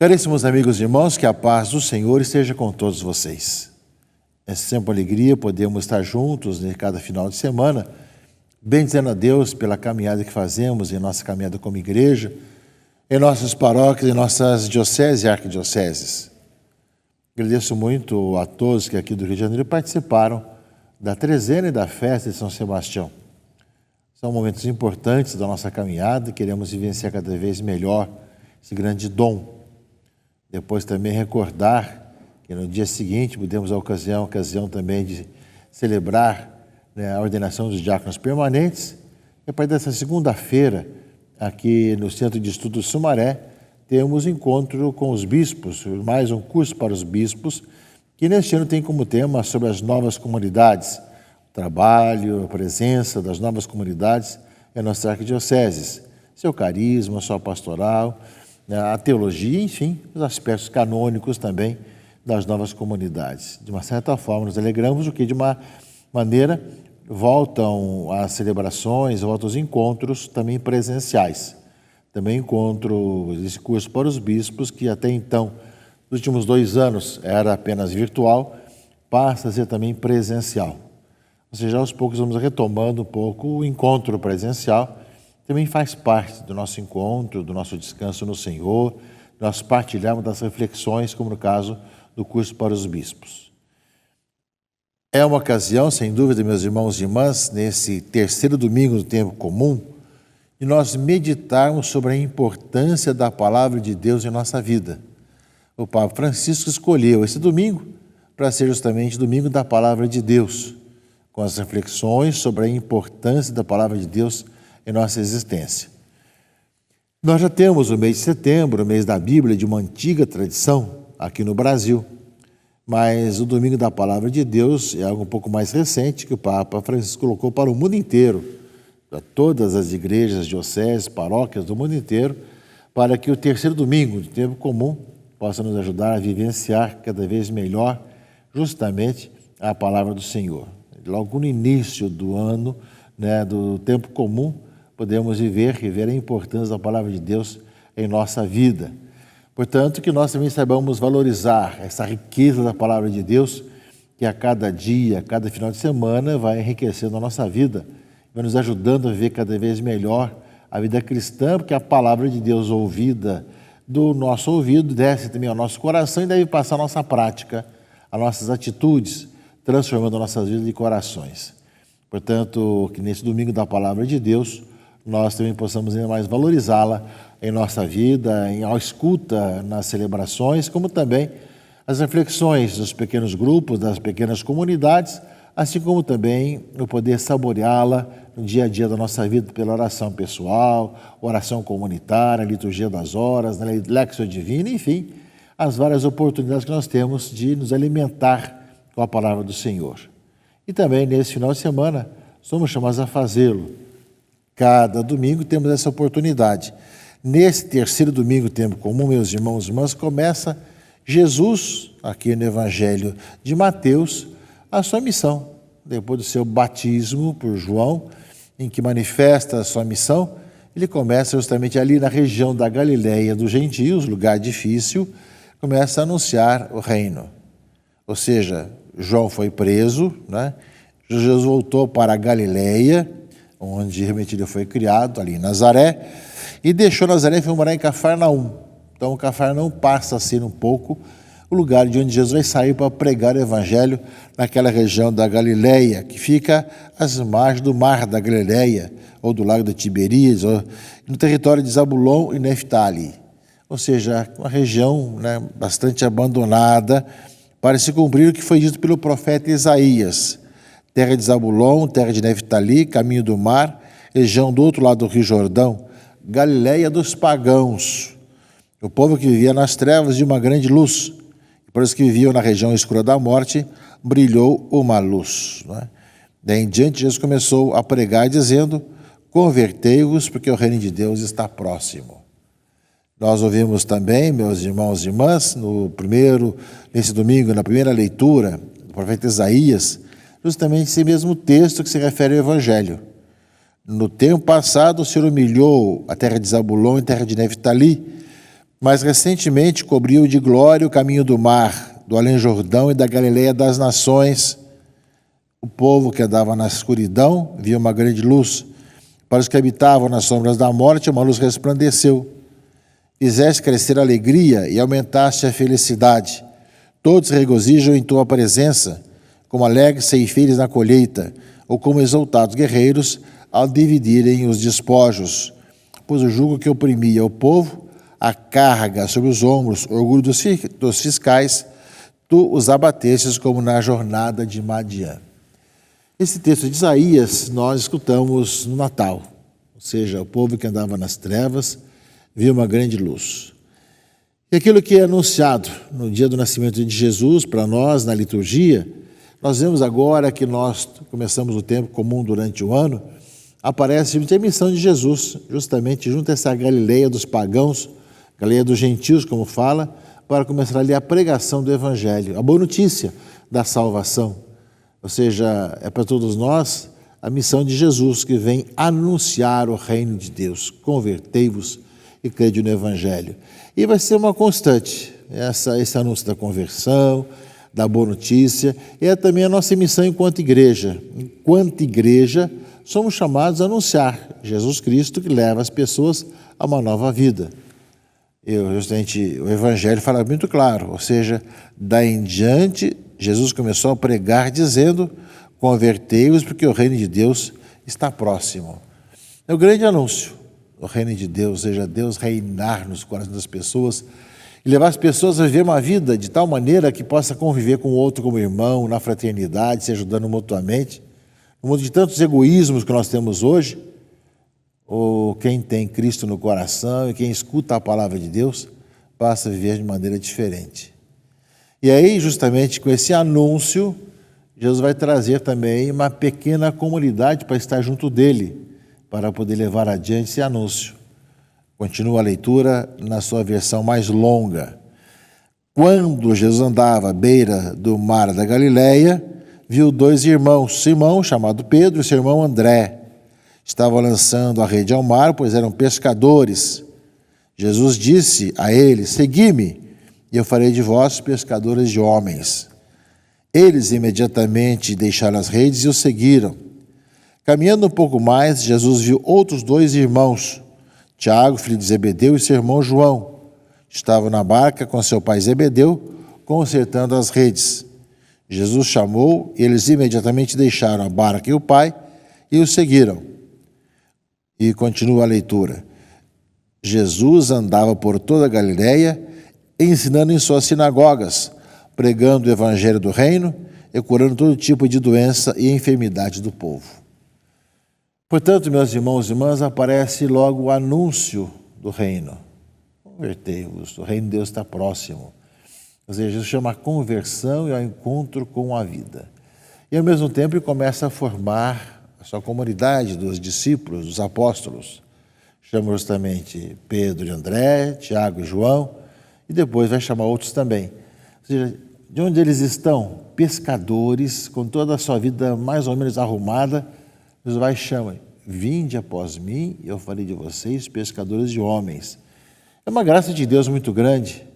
Caríssimos amigos e irmãos, que a paz do Senhor esteja com todos vocês. É sempre uma alegria podermos estar juntos em cada final de semana, bendizendo a Deus pela caminhada que fazemos em nossa caminhada como igreja, em nossas paróquias, em nossas dioceses e arquidioceses. Agradeço muito a todos que aqui do Rio de Janeiro participaram da trezena e da festa de São Sebastião. São momentos importantes da nossa caminhada e queremos vivenciar cada vez melhor esse grande dom. Depois também recordar que no dia seguinte pudemos a ocasião também de celebrar a ordenação dos diáconos permanentes. E a partir dessa segunda-feira, aqui no Centro de Estudos Sumaré, temos encontro com os bispos, mais um curso para os bispos, que neste ano tem como tema sobre as novas comunidades, o trabalho, a presença das novas comunidades em nossas arquidioceses, seu carisma, sua pastoral, a teologia, enfim, os aspectos canônicos também das novas comunidades. De uma certa forma, nos alegramos, porque de uma maneira voltam as celebrações, voltam os encontros também presenciais. Também encontro esse curso para os bispos, que até então, nos últimos 2 anos, era apenas virtual, passa a ser também presencial. Ou seja, aos poucos vamos retomando um pouco o encontro presencial. Também faz parte do nosso encontro, do nosso descanso no Senhor, nós partilharmos das reflexões, como no caso do curso para os bispos. É uma ocasião, sem dúvida, meus irmãos e irmãs, nesse terceiro domingo do tempo comum, de nós meditarmos sobre a importância da palavra de Deus em nossa vida. O Papa Francisco escolheu esse domingo para ser justamente o domingo da palavra de Deus, com as reflexões sobre a importância da palavra de Deus em nossa existência. Nós já temos o mês de setembro, o mês da Bíblia, de uma antiga tradição aqui no Brasil, mas o Domingo da Palavra de Deus é algo um pouco mais recente que o Papa Francisco colocou para o mundo inteiro, para todas as igrejas, dioceses, paróquias do mundo inteiro, para que o terceiro domingo de tempo comum possa nos ajudar a vivenciar cada vez melhor justamente a palavra do Senhor. Logo no início do ano, do tempo comum, podemos viver a importância da palavra de Deus em nossa vida. Portanto, que nós também saibamos valorizar essa riqueza da palavra de Deus, que a cada dia, a cada final de semana, vai enriquecendo a nossa vida, vai nos ajudando a viver cada vez melhor a vida cristã, porque a palavra de Deus ouvida do nosso ouvido desce também ao nosso coração e deve passar a nossa prática, as nossas atitudes, transformando nossas vidas e corações. Portanto, que nesse domingo da palavra de Deus, nós também possamos ainda mais valorizá-la em nossa vida, em escuta nas celebrações, como também as reflexões dos pequenos grupos, das pequenas comunidades, assim como também o poder saboreá-la no dia a dia da nossa vida pela oração pessoal, oração comunitária, liturgia das horas, Lectio Divina, enfim, as várias oportunidades que nós temos de nos alimentar com a palavra do Senhor. E também, nesse final de semana, somos chamados a fazê-lo. Cada domingo temos essa oportunidade. Nesse terceiro domingo, tempo comum, meus irmãos e irmãs, começa Jesus, aqui no Evangelho de Mateus, a sua missão. Depois do seu batismo por João, em que manifesta a sua missão, ele começa justamente ali na região da Galileia dos gentios, lugar difícil, começa a anunciar o reino. Ou seja, João foi preso, Jesus voltou para a Galileia, onde realmente ele foi criado, ali em Nazaré, e deixou Nazaré e foi morar em Cafarnaum. Então, Cafarnaum passa a ser um pouco o lugar de onde Jesus vai sair para pregar o Evangelho naquela região da Galileia, que fica às margens do mar da Galileia, ou do lago de Tiberíades, ou no território de Zabulon e Neftali. Ou seja, uma região bastante abandonada, para se cumprir o que foi dito pelo profeta Isaías. Terra de Zabulon, terra de Neftali, caminho do mar, região do outro lado do Rio Jordão, Galileia dos pagãos. O povo que vivia nas trevas de uma grande luz, e para os que viviam na região escura da morte, brilhou uma luz. Daí em diante, Jesus começou a pregar dizendo: convertei-vos, porque o reino de Deus está próximo. Nós ouvimos também, meus irmãos e irmãs, nesse domingo, na primeira leitura do profeta Isaías, justamente esse mesmo texto que se refere ao Evangelho. No tempo passado, o Senhor humilhou a terra de Zabulon e a terra de Neftali, mas recentemente cobriu de glória o caminho do mar, do além-Jordão e da Galileia das nações. O povo que andava na escuridão viu uma grande luz. Para os que habitavam nas sombras da morte, uma luz resplandeceu. Fizeste crescer a alegria e aumentaste a felicidade. Todos regozijam em tua presença, como alegres ceifeiros na colheita, ou como exaltados guerreiros ao dividirem os despojos. Pois o jugo que oprimia o povo, a carga sobre os ombros, o orgulho dos fiscais, tu os abatestes como na jornada de Madiã. Esse texto de Isaías nós escutamos no Natal, ou seja, o povo que andava nas trevas viu uma grande luz. E aquilo que é anunciado no dia do nascimento de Jesus para nós na liturgia, nós vemos agora que nós começamos o tempo comum durante o ano, aparece a missão de Jesus, justamente junto a essa Galileia dos pagãos, Galileia dos gentios, como fala, para começar ali a pregação do Evangelho, a boa notícia da salvação. Ou seja, é para todos nós a missão de Jesus, que vem anunciar o reino de Deus. Convertei-vos e crede no Evangelho. E vai ser uma constante, esse anúncio da conversão, da boa notícia, e é também a nossa missão enquanto igreja. Enquanto igreja, somos chamados a anunciar Jesus Cristo, que leva as pessoas a uma nova vida. Justamente, o Evangelho fala muito claro, ou seja, daí em diante, Jesus começou a pregar dizendo: convertei-vos porque o reino de Deus está próximo. É o grande anúncio, o reino de Deus, ou seja, Deus reinar nos corações das pessoas e levar as pessoas a viver uma vida de tal maneira que possa conviver com o outro como irmão, na fraternidade, se ajudando mutuamente. No mundo de tantos egoísmos que nós temos hoje, ou quem tem Cristo no coração e quem escuta a palavra de Deus, passa a viver de maneira diferente. E aí, justamente com esse anúncio, Jesus vai trazer também uma pequena comunidade para estar junto dele, para poder levar adiante esse anúncio. Continua a leitura na sua versão mais longa. Quando Jesus andava à beira do mar da Galileia, viu dois irmãos, Simão, chamado Pedro, e seu irmão André. Estavam lançando a rede ao mar, pois eram pescadores. Jesus disse a eles: segui-me, e eu farei de vós pescadores de homens. Eles imediatamente deixaram as redes e o seguiram. Caminhando um pouco mais, Jesus viu outros dois irmãos, Tiago, filho de Zebedeu, e seu irmão João. Estavam na barca com seu pai Zebedeu, consertando as redes. Jesus chamou e eles imediatamente deixaram a barca e o pai e o seguiram. E continua a leitura. Jesus andava por toda a Galileia, ensinando em suas sinagogas, pregando o evangelho do reino e curando todo tipo de doença e enfermidade do povo. Portanto, meus irmãos e irmãs, aparece logo o anúncio do reino. Convertei-vos, o reino de Deus está próximo. Ou seja, Jesus chama a conversão e ao encontro com a vida. E ao mesmo tempo ele começa a formar a sua comunidade dos discípulos, dos apóstolos. Chama justamente Pedro e André, Tiago e João, e depois vai chamar outros também. Ou seja, de onde eles estão? Pescadores, com toda a sua vida mais ou menos arrumada, Jesus vai e chama: vinde após mim, e eu farei de vocês pescadores de homens. É uma graça de Deus muito grande,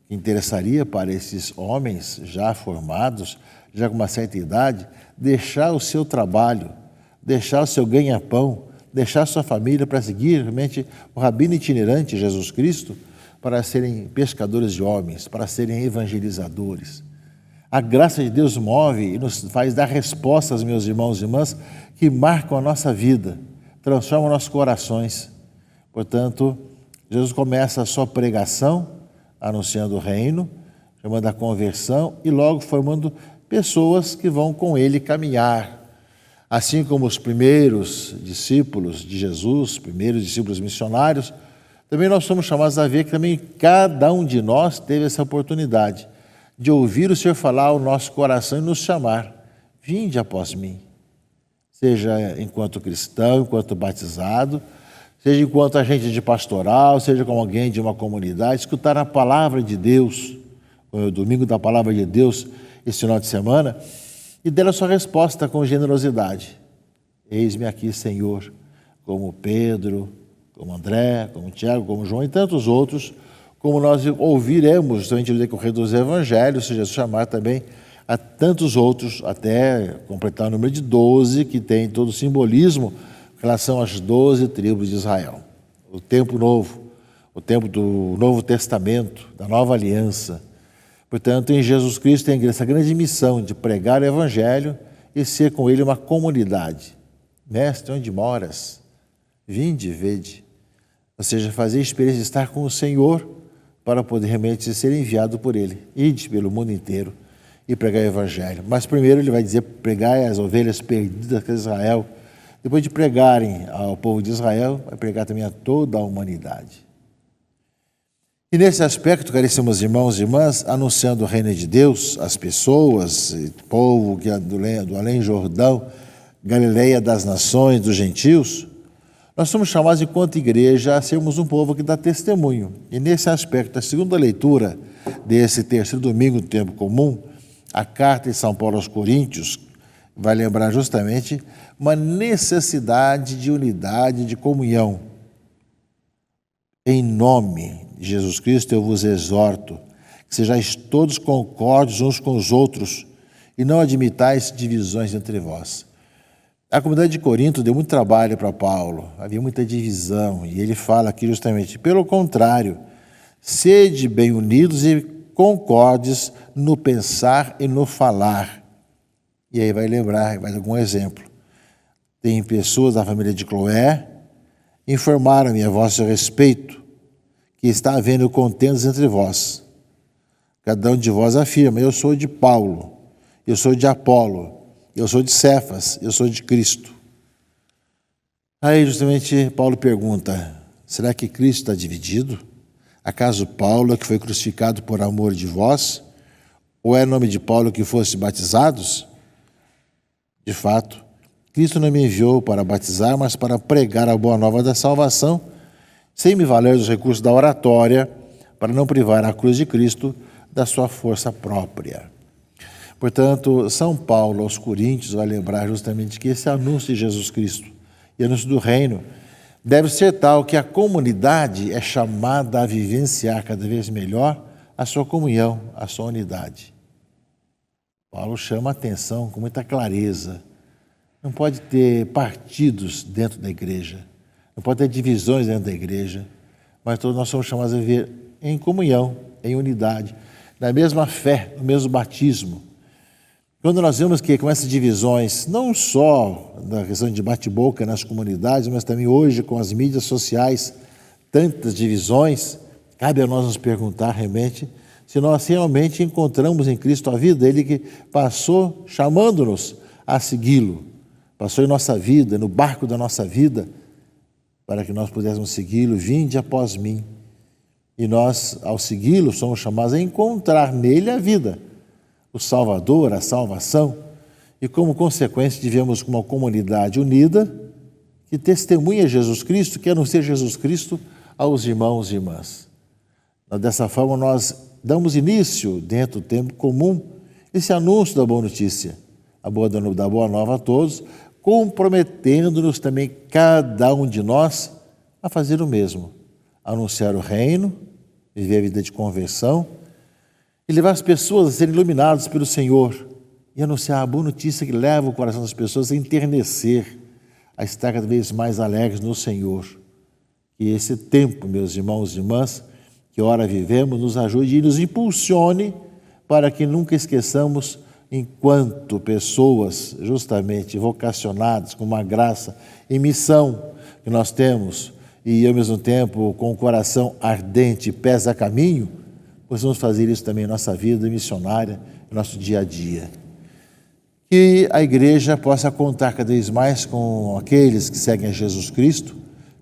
que interessaria para esses homens já formados, já com uma certa idade, deixar o seu trabalho, deixar o seu ganha-pão, deixar a sua família para seguir realmente o rabino itinerante Jesus Cristo, para serem pescadores de homens, para serem evangelizadores. A graça de Deus move e nos faz dar respostas, meus irmãos e irmãs, que marcam a nossa vida, transformam nossos corações. Portanto, Jesus começa a sua pregação, anunciando o reino, chamando a conversão e logo formando pessoas que vão com ele caminhar. Assim como os primeiros discípulos de Jesus, primeiros discípulos missionários, também nós somos chamados a ver que também cada um de nós teve essa oportunidade de ouvir o Senhor falar ao nosso coração e nos chamar: vinde após mim. Seja enquanto cristão, enquanto batizado, seja enquanto agente de pastoral, seja como alguém de uma comunidade, escutar a palavra de Deus, o domingo da palavra de Deus, esse final de semana, e der a sua resposta com generosidade. Eis-me aqui, Senhor, como Pedro, como André, como Tiago, como João e tantos outros, como nós ouviremos justamente no decorrer dos evangelhos, se Jesus chamar também a tantos outros, até completar o número de 12, que tem todo o simbolismo em relação às 12 tribos de Israel. O tempo novo, o tempo do Novo Testamento, da Nova Aliança. Portanto, em Jesus Cristo tem essa grande missão de pregar o evangelho e ser com ele uma comunidade. Mestre, onde moras? Vinde, vede. Ou seja, fazer a experiência de estar com o Senhor para poder realmente ser enviado por ele. Ide pelo mundo inteiro e pregar o evangelho. Mas primeiro ele vai dizer, pregai as ovelhas perdidas de Israel. Depois de pregarem ao povo de Israel, vai pregar também a toda a humanidade. E nesse aspecto, caríssimos irmãos e irmãs, anunciando o reino de Deus, as pessoas, o povo que é do além-Jordão, Galileia das nações, dos gentios, nós somos chamados, enquanto igreja, a sermos um povo que dá testemunho. E nesse aspecto, a segunda leitura desse terceiro domingo do tempo comum, a carta de São Paulo aos Coríntios, vai lembrar justamente uma necessidade de unidade, de comunhão. Em nome de Jesus Cristo eu vos exorto, que sejais todos concordes uns com os outros e não admitais divisões entre vós. A comunidade de Corinto deu muito trabalho para Paulo, havia muita divisão, e ele fala aqui justamente, pelo contrário, sede bem unidos e concordes no pensar e no falar. E aí vai lembrar, vai dar algum exemplo. Tem pessoas da família de Cloé, informaram-me a vosso respeito, que está havendo contendas entre vós. Cada um de vós afirma, eu sou de Paulo, eu sou de Apolo, eu sou de Cefas, eu sou de Cristo. Aí justamente Paulo pergunta, será que Cristo está dividido? Acaso Paulo é que foi crucificado por amor de vós? Ou é nome de Paulo que fosse batizados? De fato, Cristo não me enviou para batizar, mas para pregar a boa nova da salvação, sem me valer dos recursos da oratória, para não privar a cruz de Cristo da sua força própria. Portanto, São Paulo aos Coríntios vai lembrar justamente que esse anúncio de Jesus Cristo e anúncio do reino deve ser tal que a comunidade é chamada a vivenciar cada vez melhor a sua comunhão, a sua unidade. Paulo chama a atenção com muita clareza. Não pode ter partidos dentro da igreja, não pode ter divisões dentro da igreja, mas todos nós somos chamados a viver em comunhão, em unidade, na mesma fé, no mesmo batismo. Quando nós vemos que com essas divisões, não só na questão de bate-boca nas comunidades, mas também hoje com as mídias sociais, tantas divisões, cabe a nós nos perguntar realmente se nós realmente encontramos em Cristo a vida, Ele que passou chamando-nos a segui-lo, passou em nossa vida, no barco da nossa vida, para que nós pudéssemos segui-lo, vinde após mim. E nós, ao segui-lo, somos chamados a encontrar nele a vida, o Salvador, a salvação, e como consequência tivemos uma comunidade unida que testemunha Jesus Cristo, que anuncia Jesus Cristo aos irmãos e irmãs. Dessa forma nós damos início, dentro do tempo comum, esse anúncio da boa notícia, da boa nova a todos, comprometendo-nos também, cada um de nós, a fazer o mesmo, anunciar o reino, viver a vida de conversão, e levar as pessoas a serem iluminadas pelo Senhor e anunciar a boa notícia que leva o coração das pessoas a enternecer, a estar cada vez mais alegres no Senhor. Que esse tempo, meus irmãos e irmãs, que ora vivemos, nos ajude e nos impulsione para que nunca esqueçamos, enquanto pessoas justamente vocacionadas com uma graça e missão que nós temos, e ao mesmo tempo com o coração ardente e pés a caminho, possamos fazer isso também em nossa vida missionária, no nosso dia a dia. Que a igreja possa contar cada vez mais com aqueles que seguem a Jesus Cristo,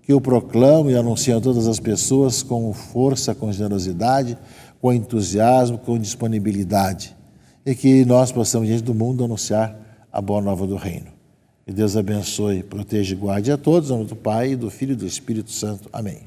que o proclamam e anunciam a todas as pessoas com força, com generosidade, com entusiasmo, com disponibilidade. E que nós possamos, diante do mundo, anunciar a boa nova do reino. Que Deus abençoe, proteja e guarde a todos, em nome do Pai, do Filho e do Espírito Santo. Amém.